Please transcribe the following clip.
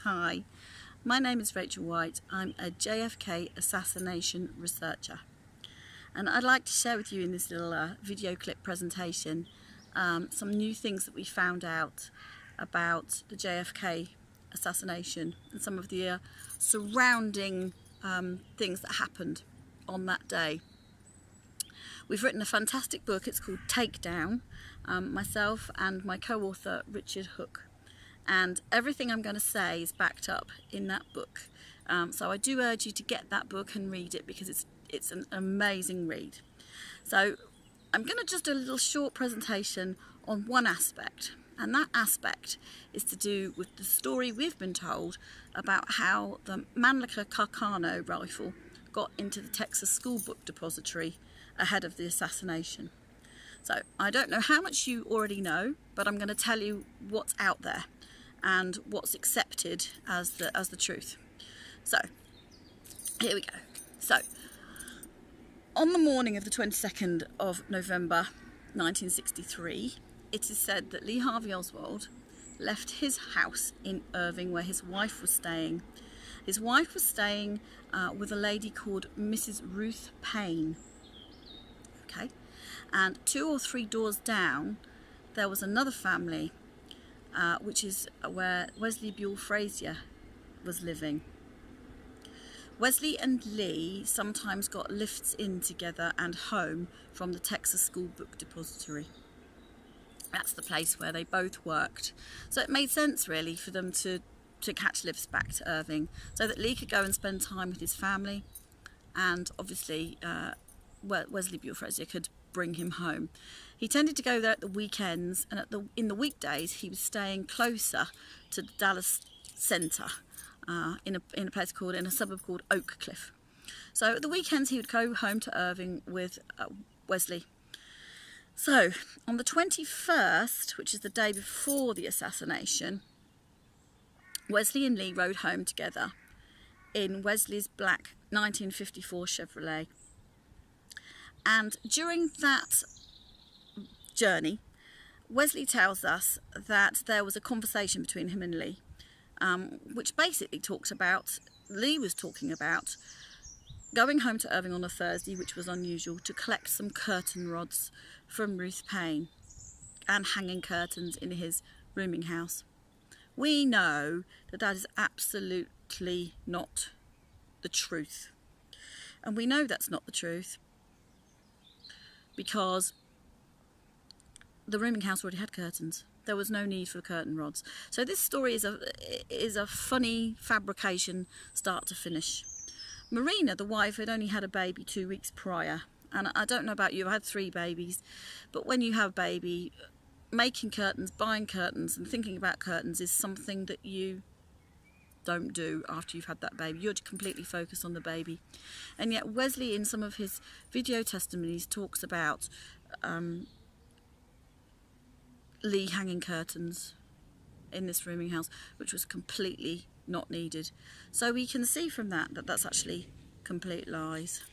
Hi, my name is Rachel White. I'm a JFK assassination researcher, and I'd like to share with you in this little video clip presentation some new things that we found out about the JFK assassination and some of the surrounding things that happened on that day. We've written a fantastic book. It's called Takedown, myself and my co-author Richard Hook, and everything I'm going to say is backed up in that book. So I do urge you to get that book and read it, because it's an amazing read. So I'm going to just do a little short presentation on one aspect, and that aspect is to do with the story we've been told about how the Mannlicher Carcano rifle got into the Texas school book depository ahead of the assassination. So I don't know how much you already know, but I'm going to tell you what's out there and what's accepted as the truth. So here we go. So on the morning of the 22nd of November 1963, it is said that Lee Harvey Oswald left his house in Irving, where his wife was staying. His wife was staying with a lady called Mrs. Ruth Payne. Okay, and 2 or 3 doors down there was another family, which is where Wesley Buell Frazier was living. Wesley and Lee sometimes got lifts in together and home from the Texas School Book Depository. That's the place where they both worked. So it made sense really for them to catch lifts back to Irving, so that Lee could go and spend time with his family, and obviously Wesley Buell Frazier could bring him home. He tended to go there at the weekends, and in the weekdays he was staying closer to the Dallas Center, in a suburb called Oak Cliff. So at the weekends he would go home to Irving with Wesley. So on the 21st, which is the day before the assassination, Wesley and Lee rode home together in Wesley's black 1954 Chevrolet. And during that journey, Wesley tells us that there was a conversation between him and Lee, which basically Lee was talking about going home to Irving on a Thursday, which was unusual, to collect some curtain rods from Ruth Payne and hanging curtains in his rooming house. We know that that is absolutely not the truth. And we know that's not the truth because the rooming house already had curtains. There was no need for curtain rods. So this story is a funny fabrication start to finish. Marina, the wife, had only had a baby 2 weeks prior. And I don't know about you, I had 3 babies. But when you have a baby, making curtains, buying curtains and thinking about curtains is something that you don't do after you've had that baby. You're completely focused on the baby. And yet Wesley, in some of his video testimonies, talks about Lee hanging curtains in this rooming house, which was completely not needed. So we can see from that that's actually complete lies.